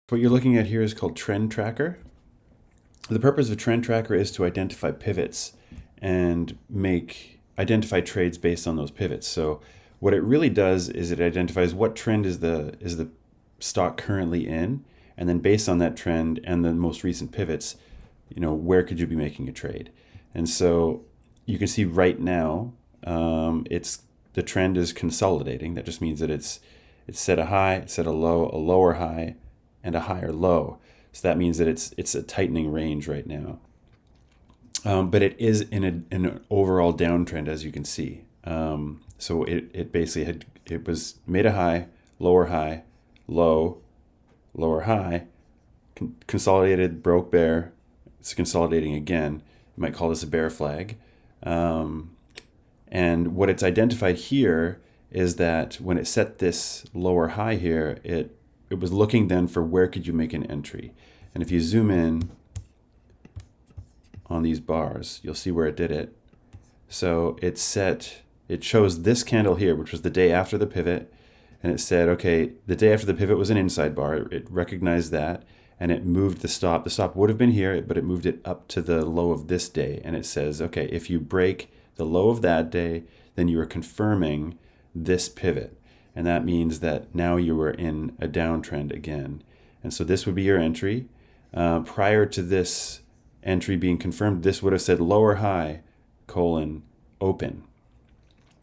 What you're looking at here is called Trend Tracker. The purpose of Trend Tracker is to identify pivots and identify trades based on those pivots. So what it really does is it identifies what trend is the stock currently in, and then based on that trend and the most recent pivots, where could you be making a trade? And so you can see right now, the trend is consolidating. That just means that it's set a high, set a low, a lower high, and a higher low. So that means that it's a tightening range right now. But it is in an overall downtrend, as you can see. So it basically was made a high, low, lower high, consolidated, broke bear. It's consolidating again. You might call this a bear flag. And what it's identified here is that when it set this lower high here, it was looking then for where could you make an entry. And if you zoom in on these bars, you'll see where it did it. So it shows this candle here, which was the day after the pivot. And it said, okay, the day after the pivot was an inside bar. It recognized that, and it moved the stop. The stop would have been here, but it moved it up to the low of this day. And it says, okay, if you break the low of that day, then you are confirming this pivot. And that means that now you are in a downtrend again. And so this would be your entry. Prior to this entry being confirmed, this would have said lower high, open.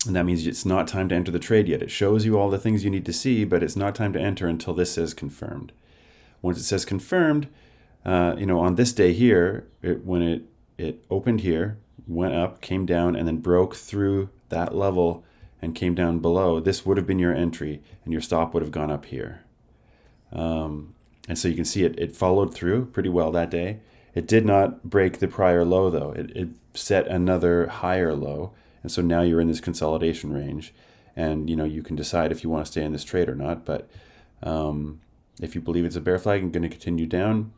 And that means it's not time to enter the trade yet. It shows you all the things you need to see, but it's not time to enter until this says confirmed. Once it says confirmed, on this day here, when it opened here, went up, came down, and then broke through that level and came down below, this would have been your entry, and your stop would have gone up here. And so you can see it followed through pretty well that day. It did not break the prior low, though. It set another higher low, and so now you're in this consolidation range. And you can decide if you want to stay in this trade or not. But if you believe it's a bear flag and going to continue down,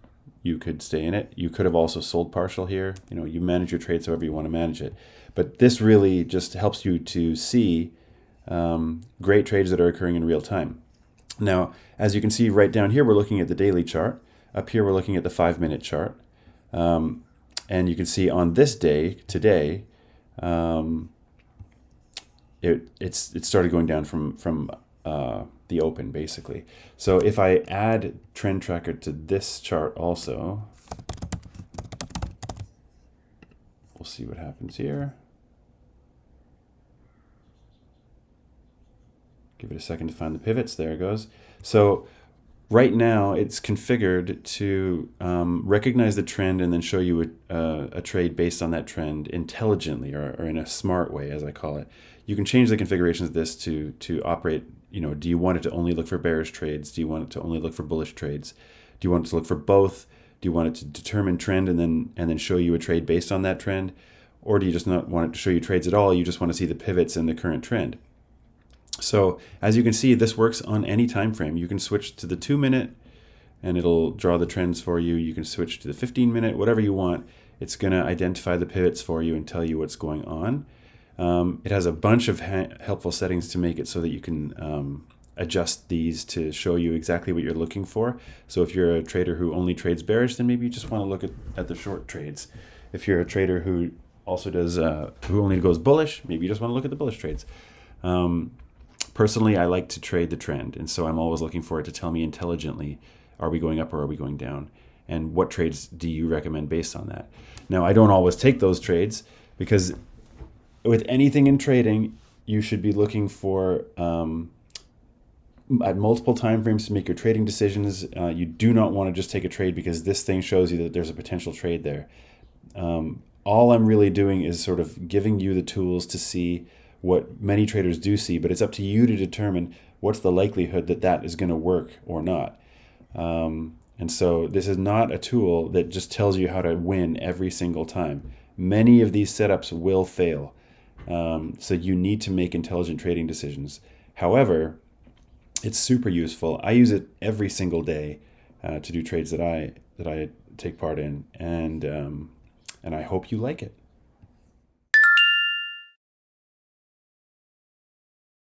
you could stay in it. You could have also sold partial here. You manage your trades however you want to manage it. But this really just helps you to see great trades that are occurring in real time. Now, as you can see right down here, we're looking at the daily chart. Up here, we're looking at the 5-minute chart. And you can see on this day, today, it started going down from the open, basically. So if I add Trend Tracker to this chart also, we'll see what happens here. Give it a second to find the pivots. There it goes. So right now it's configured to recognize the trend and then show you a trade based on that trend intelligently, or in a smart way, as I call it. You can change the configurations of this to operate. Do you want it to only look for bearish trades? Do you want it to only look for bullish trades? Do you want it to look for both? Do you want it to determine trend and then show you a trade based on that trend? Or do you just not want it to show you trades at all? You just want to see the pivots in the current trend. So as you can see, this works on any time frame. You can switch to the 2-minute and it'll draw the trends for you. You can switch to the 15-minute, whatever you want. It's going to identify the pivots for you and tell you what's going on. It has a bunch of helpful settings to make it so that you can adjust these to show you exactly what you're looking for. So if you're a trader who only trades bearish, then maybe you just want to look at the short trades. If you're a trader who also does who only goes bullish, maybe you just want to look at the bullish trades. Personally, I like to trade the trend, and so I'm always looking for it to tell me intelligently, are we going up or are we going down? And what trades do you recommend based on that? Now, I don't always take those trades, because with anything in trading, you should be looking for at multiple time frames to make your trading decisions. You do not want to just take a trade because this thing shows you that there's a potential trade there. All I'm really doing is sort of giving you the tools to see what many traders do see, but it's up to you to determine what's the likelihood that that is going to work or not. And so this is not a tool that just tells you how to win every single time. Many of these setups will fail. So you need to make intelligent trading decisions. However, it's super useful. I use it every single day to do trades that I take part in, and I hope you like it.